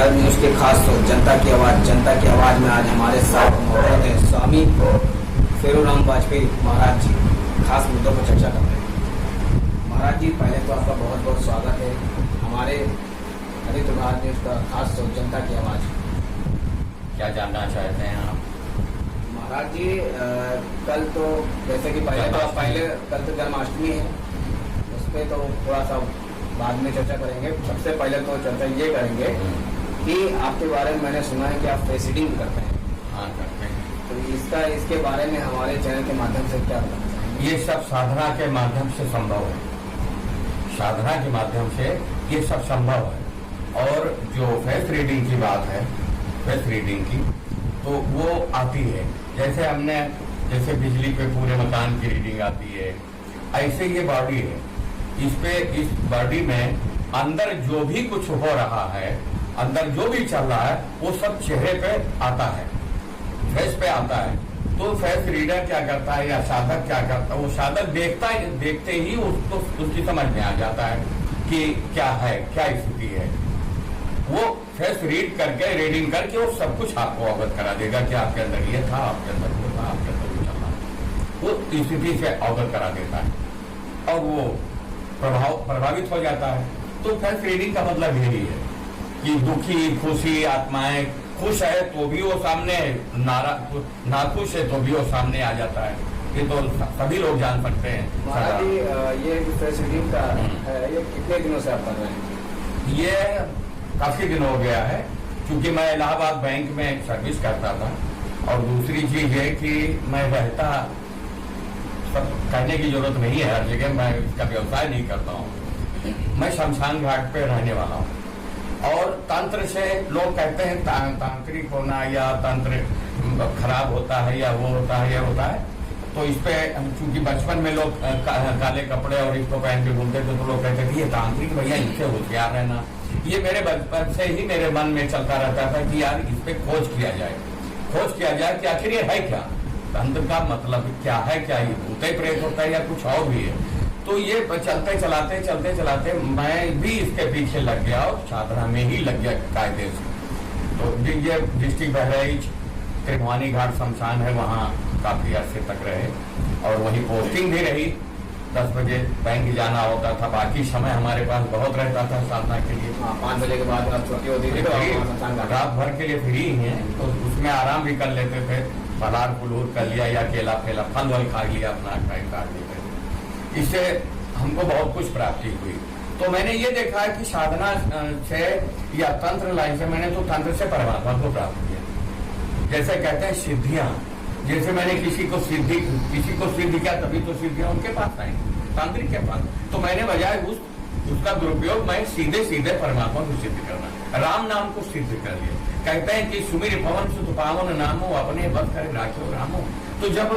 Bharat news के खास जनता की आवाज़ में आज हमारे साथ मौजूद हैं स्वामी फेरूराम वाजपेयी महाराज जी। खास मुद्दों पर चर्चा करते हैं। महाराज जी, पहले तो आपका बहुत बहुत स्वागत है हमारे आदित्य भारत न्यूज़ का खास जनता की आवाज़। क्या जानना चाहते हैं आप? महाराज जी, कल तो जैसे कि कल तो जन्माष्टमी है, उस पर तो थोड़ा सा बाद में चर्चा करेंगे। सबसे पहले तो चर्चा ये करेंगे कि आपके बारे में मैंने सुना है कि आप फेस रीडिंग करते हैं। हाँ, करते हैं। तो इसके बारे में हमारे चैनल के माध्यम से क्या बताना चाहेंगे? ये सब साधना के माध्यम से संभव है। साधना के माध्यम से ये सब संभव है। और जो फेस रीडिंग की बात है, फेस रीडिंग की, तो वो आती है। जैसे बिजली पे पूरे मकान की रीडिंग आती है, ऐसे ये बॉडी है। इस बॉडी में अंदर जो भी कुछ हो रहा है, अंदर जो भी चल रहा है, वो सब चेहरे पे आता है, फेस पे आता है। तो फेस रीडर क्या करता है या साधक क्या करता है, वो साधक देखते ही उसको उसकी समझ में आ जाता है कि क्या है, क्या स्थिति है। वो फेस रीडिंग करके वो सब कुछ आपको अवगत करा देगा कि आपके अंदर ये था, आपके अंदर वो था, आपके अंदर वो चल रहा। वो स्थिति से अवगत करा देता है और वो प्रभावित हो जाता है। तो फेस रीडिंग का मतलब यही है कि दुखी खुशी आत्माएं, खुश है तो भी वो सामने, नाखुश है तो भी वो सामने आ जाता है। ये तो सभी लोग जान सकते हैं। महाराज जी, ये फेस रीडिंग का है, ये कितने दिनों से आप कर रहे हैं? ये काफी दिन हो गया है, क्योंकि मैं इलाहाबाद बैंक में सर्विस करता था। और दूसरी चीज है कि मैं रहता, कहने की जरूरत नहीं है, हर जगह मैं इसका व्यवसाय नहीं करता हूँ। मैं शमशान घाट पे रहने वाला हूँ। और तंत्र से लोग कहते हैं तांत्रिक होना या तंत्र खराब होता है या वो होता है या होता है। तो इस पे चूंकि बचपन में लोग काले कपड़े और इसको पहन के घूमते थे, तो लोग कहते थे ये तांत्रिक भैया, इनसे होशियार रहना। ये मेरे बचपन से ही मेरे मन में चलता रहता था कि यार इस पे खोज किया जाए कि आखिर ये है क्या, तंत्र का मतलब क्या है, क्या ये भूत प्रेत होता है या कुछ और भी है। तो ये चलते चलाते मैं भी इसके पीछे लग गया और साधना में ही लग गया कायदे से। तो ये डिस्ट्रिक्ट बहराइच त्रिभुवानी घाट शमशान है, वहाँ काफी अर्से तक रहे और वही पोस्टिंग भी रही। 10 बजे बैंक जाना होता था, बाकी समय हमारे पास बहुत रहता था साधना के लिए। 5 बजे के बाद छुट्टी होती थी, रात भर के लिए फ्री है, तो उसमें आराम भी कर लेते थे। फलार फुलूर कर लिया या केला फेला फल वल खा लिया, अपना टाइम काट लेते। इससे हमको बहुत कुछ प्राप्ति हुई। तो मैंने ये देखा है कि साधना से या तंत्र लाइन से, मैंने तो तंत्र से परमात्मा को प्राप्त किया। जैसे कहते हैं सिद्धियां, जैसे मैंने किसी को सिद्ध किया, तभी तो सिद्धियां उनके पास आई, तांत्रिक के पास। तो मैंने बजाय उसका दुरुपयोग मैं सीधे परमात्मा को सिद्ध करना, राम नाम को सिद्ध कर लिया। कहते हैं कि सुमिर पवन सुत पावन नामो, अपने बस करे राखो रामो। तो जब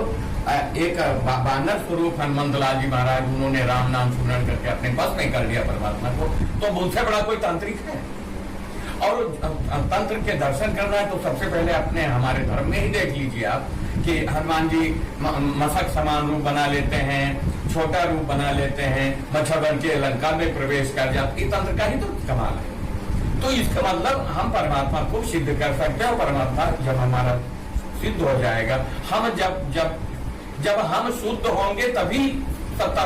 एक बानर स्वरूप हनुमंत लाल जी महाराज, उन्होंने राम नाम सुमरण करके अपने बस में कर लिया परमात्मा को, तो मुझसे बड़ा कोई तांत्रिक है? और तंत्र के दर्शन करना है तो सबसे पहले अपने हमारे धर्म में ही देख लीजिए आप कि हनुमान जी मशक समान रूप बना लेते हैं, छोटा रूप बना लेते हैं, मच्छर बन के लंका में प्रवेश कर जाते। ये तंत्र का ही तो कमाल है। तो इसका मतलब हम परमात्मा को सिद्ध कर सकते हैं। और परमात्मा जब हमारा सिद्ध हो जाएगा, हम जब हम शुद्ध होंगे तभी सत्ता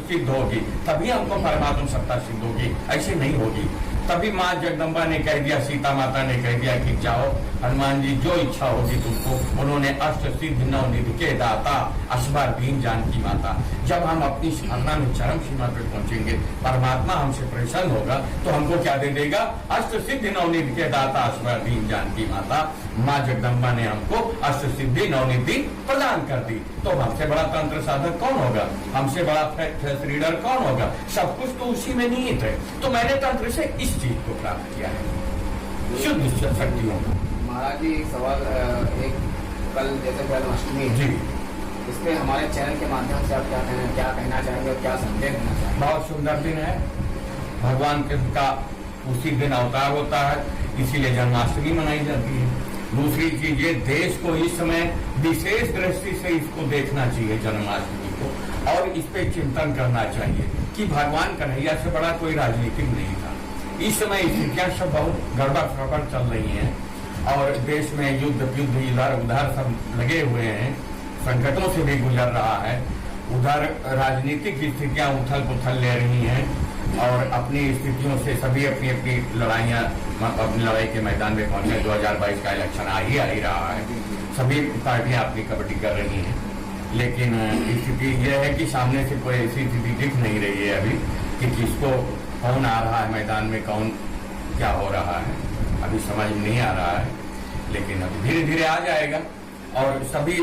सिद्ध होगी, तभी हमको परमात्मा सत्ता सिद्ध होगी, ऐसे नहीं होगी। तभी माँ जगदम्बा ने कह दिया, सीता माता ने कह दिया कि जाओ हनुमान जी, जो इच्छा होगी तुमको। उन्होंने अष्ट सिद्ध नौ निधि के दाता, अश्वर दीन जानकी माता। जब हम अपनी साधना में चरम सीमा पे पहुंचेंगे, परमात्मा हमसे प्रसन्न होगा, तो हमको क्या दे देगा? अष्ट सिद्ध नौ निधि के दाता, अश्वर दीन जानकी माता। माँ जगदम्बा ने हमको अष्ट सिद्धि नवनिधि प्रदान कर दी। तो हमसे बड़ा तंत्र साधक कौन होगा? हमसे बड़ा फेस रीडर कौन होगा? सब कुछ तो उसी में निहित है। तो मैंने तंत्र से इस चीज को प्राप्त किया है, शुद्ध शक्तियों का। महाराज जी, सवाल एक, कल जैसे जन्माष्टमी जी, इसमें हमारे चैनल के माध्यम से आप क्या कहना चाहेंगे और क्या संदेश देना चाहेंगे? बहुत सुंदर दिन है, भगवान का उसी दिन अवतार होता है, इसीलिए जन्माष्टमी मनाई जाती है। दूसरी चीज ये, देश को इस समय विशेष दृष्टि से इसको देखना चाहिए जन्माष्टमी को, और इस पे चिंतन करना चाहिए कि भगवान कन्हैया से बड़ा कोई राजनीतिक नहीं था। इस समय स्थितियां सब बहुत गड़बड़ सड़बड़ चल रही हैं और देश में युद्ध इधर उधर सब लगे हुए हैं, संकटों से भी गुजर रहा है। उधर राजनीतिक स्थितियां उथल पुथल ले रही हैं और अपनी स्थितियों से सभी अपनी अपनी लड़ाइयां अपनी लड़ाई के मैदान में पहुंचे। 2022 का इलेक्शन आ ही रहा है, सभी पार्टियां अपनी कबड्डी कर रही हैं, लेकिन स्थिति यह है कि सामने से कोई ऐसी स्थिति दिख नहीं रही है अभी कि किसको कौन आ रहा है मैदान में, कौन क्या हो रहा है, अभी समझ में नहीं आ रहा है, लेकिन अभी धीरे धीरे आ जाएगा। और सभी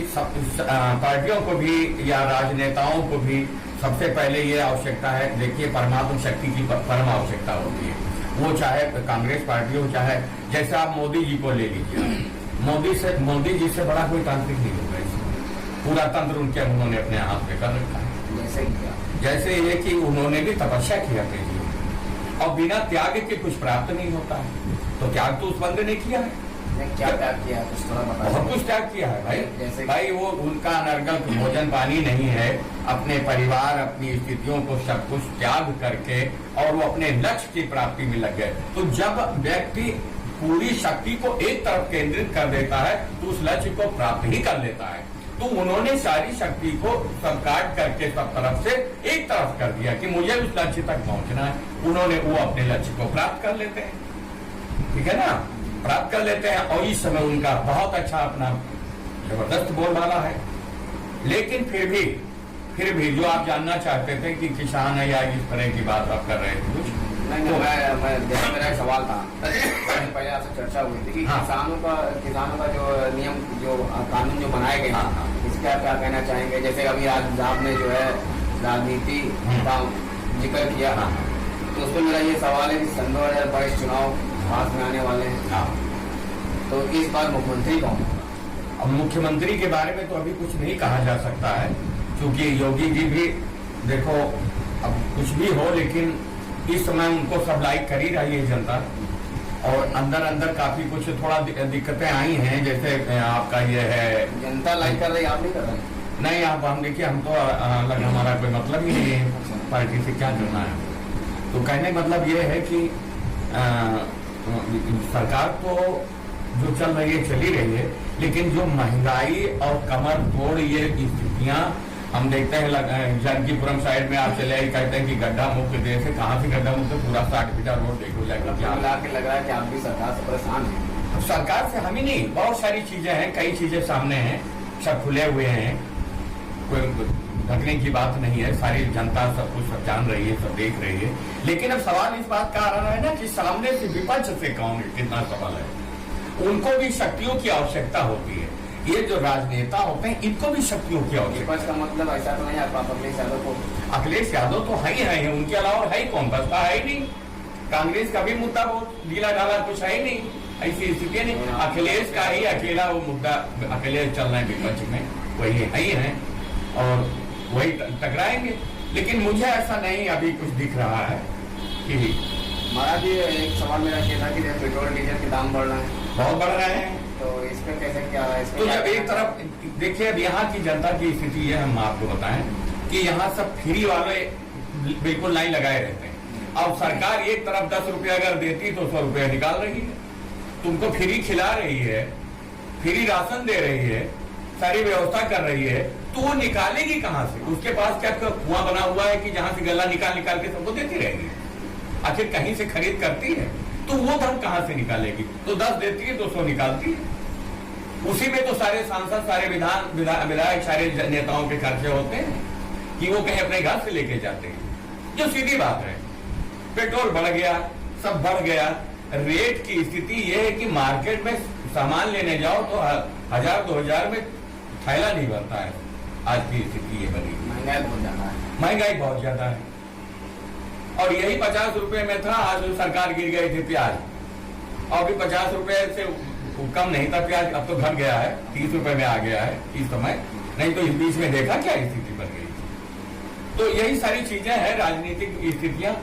पार्टियों को भी या राजनेताओं को भी सबसे पहले ये आवश्यकता है, देखिए परमात्मा शक्ति की परम आवश्यकता होती है। वो चाहे कांग्रेस पार्टी हो, चाहे जैसे आप मोदी जी को ले लीजिए, मोदी जी से बड़ा कोई तांत्रिक नहीं होगा, पूरा तंत्र उन्होंने अपने हाथ में कर रखा है। जैसे ये कि उन्होंने भी तपस्या किया अपने जीवन में, और बिना त्याग के कुछ प्राप्त नहीं होता है, तो त्याग तो उस बंदे ने किया है। क्या त्याग किया, कुछ थोड़ा बता। बहुत कुछ त्याग किया है भाई। भाई वो उनका अनर्गल भोजन पानी नहीं है, अपने परिवार अपनी स्थितियों को सब कुछ त्याग करके और वो अपने लक्ष्य की प्राप्ति में लग गए। तो जब व्यक्ति पूरी शक्ति को एक तरफ केंद्रित कर देता है तो उस लक्ष्य को प्राप्त ही कर लेता है। तो उन्होंने सारी शक्ति को सब काट करके सब तरफ से एक तरफ कर दिया कि मुझे उस लक्ष्य तक पहुंचना है। उन्होंने वो अपने लक्ष्य को प्राप्त कर लेते हैं, ठीक है ना, प्राप्त कर लेते हैं। और इस समय उनका बहुत अच्छा अपना जबरदस्त बोलबाला है। लेकिन फिर भी जो आप जानना चाहते थे कि किसान है या इस तरह की बात आप कर रहे थे कुछ नहीं, जैसे मेरा एक सवाल था, पहले आपसे चर्चा हुई थी कि हाँ। किसानों का जो नियम जो कानून जो बनाए गए हाँ, हाँ। इसका क्या कहना चाहेंगे। जैसे अभी आज आपने जो है राजनीति का जिक्र किया, हाँ। तो उसमें मेरा ये सवाल है कि सन 2022 चुनाव पास में आने वाले हैं, हाँ। तो इस बार मुख्यमंत्री कौन होगा? अब मुख्यमंत्री के बारे में तो अभी कुछ नहीं कहा जा सकता है, क्योंकि योगी जी भी देखो अब कुछ भी हो, लेकिन इस समय उनको सब लाइक कर ही रही है जनता, और अंदर काफी कुछ थोड़ा दिक्कतें आई हैं। जैसे आपका ये है, जनता लाइक कर रही है, आप नहीं कर रहे हैं? नहीं आप हम देखिए, हम तो अलग हमारा कोई मतलब ही नहीं है पार्टी से क्या करना है। तो कहने मतलब ये है कि सरकार तो जो चल रही है चली रही है, लेकिन जो महंगाई और कमर तोड़ ये स्थितियां हम देखते हैं। जानकीपुरम साइड में आप चले कहते हैं कि गड्ढा मुक्त देश है, कहाँ से गड्ढा मुक्त, पूरा 60 फीटा रोड देखो जाएगा। लग रहा है कि आप भी सरकार से परेशान हैं। सरकार से हम ही नहीं, बहुत सारी चीजें हैं, कई चीजें सामने हैं, सब खुले हुए हैं, कोई ढकने की बात नहीं है, सारी जनता सब कुछ सब जान रही है, सब देख रही है। लेकिन अब सवाल इस बात का आ रहा है ना कि सामने से विपक्ष से कौन कितना सवाल है, उनको भी शक्तियों की आवश्यकता होती है। ये जो राजनेता होते हैं इनको भी शक्तियों की आवश्यकता। विपक्ष का मतलब ऐसा तो नहीं आप अखिलेश यादव को, अखिलेश यादव तो है ही है, उनके अलावा है ही कौन, बसपा है ही नहीं, कांग्रेस का भी मुद्दा वो ढीला ढाला कुछ है ही नहीं, ऐसी स्थिति नहीं। अखिलेश का ही अकेला वो मुद्दा, अखिलेश चल रहे हैं विपक्ष में, वही है ही है और वही टकराएंगे। लेकिन मुझे ऐसा नहीं अभी कुछ दिख रहा है कि। महाराज जी एक सवाल मेरा ये था कि पेट्रोल डीजल के दाम बढ़ रहे हैं, बहुत बढ़ रहे हैं, तो इस पे कैसे क्या है? तो जब एक तरफ देखिए, अब यहाँ की जनता की स्थिति है, हम आपको बताएं कि यहाँ सब फ्री वाले बिल्कुल लाइन लगाए रहते हैं। अब सरकार एक तरफ 10 रुपया अगर देती तो 100 रुपया निकाल रही है, तुमको फ्री खिला रही है, फ्री राशन दे रही है, सारी व्यवस्था कर रही है, तो वो निकालेगी कहाँ से? उसके पास क्या कुआं बना हुआ है कि जहां से गला निकाल के सबको देती रहेगी? आखिर कहीं से खरीद करती है तो वो धन कहां से निकालेगी? तो 10 देती है तो 100 निकालती है। उसी में तो सारे सांसद, सारे विधायक, सारे नेताओं के खर्चे होते हैं कि वो कहीं अपने घर से लेके जाते हैं। जो सीधी बात है, पेट्रोल बढ़ गया, सब बढ़ गया, रेट की स्थिति ये है कि मार्केट में सामान लेने जाओ तो 1000-2000 में थैला नहीं बनता है। आज की स्थिति ये बनी, महंगाई बहुत ज्यादा है, महंगाई बहुत ज्यादा है। और यही 50 रुपए में था, आज सरकार गिर गई थी प्याज, और अभी 50 रुपए से कम नहीं था प्याज, अब तो घट गया है, 30 रुपए में आ गया है इस समय, नहीं तो इस बीच में देखा क्या स्थिति बन गई। तो यही सारी चीजें हैं राजनीतिक स्थितियां,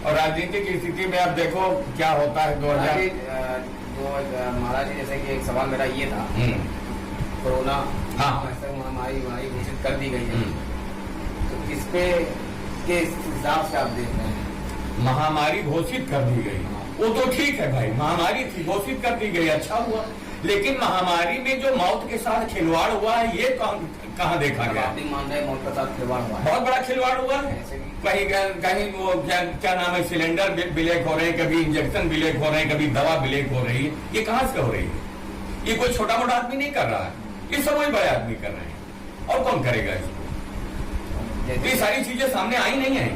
और राजनीतिक स्थिति में अब देखो क्या होता है। 2000 महाराज जी जैसे कि एक सवाल मेरा ये था, कोरोना महामारी घोषित कर दी गई है, तो इस पे किस हिसाब से आप देख रहे हैं? महामारी घोषित कर दी गई, वो तो ठीक है भाई, महामारी थी, घोषित कर दी गई, अच्छा हुआ। लेकिन महामारी में जो मौत के साथ खिलवाड़ हुआ है, ये कहाँ देखा गया? आप नहीं मान रहे मौत के साथ खिलवाड़ हुआ है? बहुत बड़ा खिलवाड़ हुआ है। कहीं वो क्या नाम है, सिलेंडर बिलेक हो रहे हैं, कभी इंजेक्शन बिलेक हो रहे हैं, कभी दवा बिलेक हो रही है। ये कहाँ से हो रही है? ये कोई छोटा मोटा आदमी नहीं कर रहा है, ये सब वही बड़े आदमी कर रहे हैं। और कौन करेगा इसको? ये सारी चीजें सामने आई नहीं है,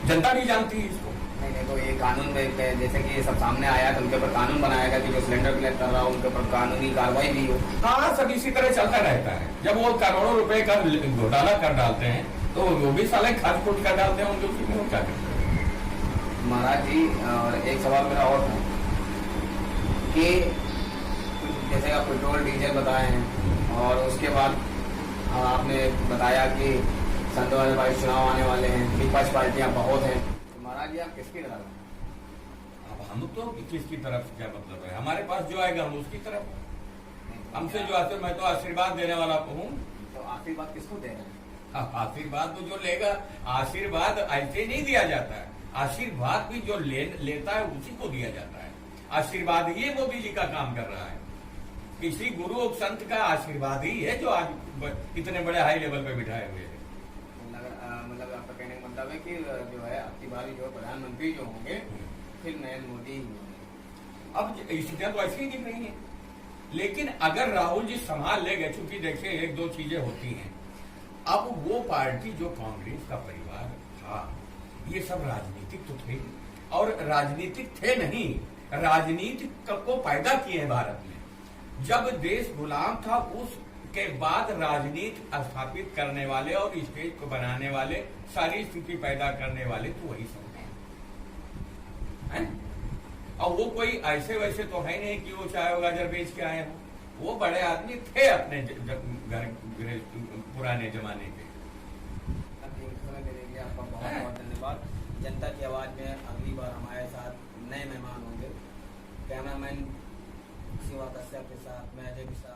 जनता भी जानती है इसको। नहीं तो ये कानून में जैसे कि ये सब सामने आया तो उनके ऊपर कानून बनाया गया कि जो सिलेंडर बिलेक कर रहा हो उनके ऊपर कानूनी कार्रवाई भी हो। हाँ, सब इसी तरह चलता रहता है। जब वो करोड़ों रुपए का घोटाला कर डालते हैं तो वो भी साले खाद फूट कर डालते हैं, उनके उसी में क्या करते हैं। महाराज जी, और एक सवाल मेरा और था कि जैसे आप पेट्रोल डीजल बताए हैं और उसके बाद आपने बताया कि सन 2022 चुनाव आने वाले हैं, विपक्ष पार्टियां बहुत हैं, तो महाराज जी आप किसकी तरफ हैं? अब हम तो किसकी तरफ क्या मतलब है? हमारे पास जो आएगा हम उसकी तरफ। हमसे जो आते, मैं तो आशीर्वाद देने वाला हूँ। तो आशीर्वाद किसको दे रहे हैं? आशीर्वाद तो जो लेगा, आशीर्वाद ऐसे नहीं दिया जाता है। आशीर्वाद भी जो लेता है उसी को दिया जाता है। आशीर्वाद ही मोदी जी का काम कर रहा है। किसी गुरु और संत का आशीर्वाद ही है जो आज इतने बड़े हाई लेवल पे बिठाए हुए हैं। मतलब आपका कहने का मतलब है कि जो है आपकी बारी जो प्रधानमंत्री जो होंगे फिर नरेंद्र मोदी ही होंगे। अब स्थितियां तो ऐसी ही दिख रही है। लेकिन अगर राहुल जी संभाल ले गए, चूंकि देखिए एक दो चीजें होती हैं। अब वो पार्टी जो कांग्रेस का परिवार था, ये सब राजनीतिक तो थे और राजनीतिक थे नहीं, राजनीतिक को पैदा किए हैं भारत में। जब देश गुलाम था उसके बाद राजनीति स्थापित करने वाले और स्टेज को बनाने वाले, सारी स्थिति पैदा करने वाले तो वही सब हैं। और वो कोई ऐसे वैसे तो है नहीं कि वो चाहे गाजर बेच के आए हो। वो बड़े आदमी थे अपने घर पुराने जमाने के। आपका बहुत बहुत धन्यवाद। जनता की आवाज में अगली बार हमारे साथ नए मेहमान होंगे। कैमरामैन शिवा कश्यप के साथ मैं अजय मिश्रा।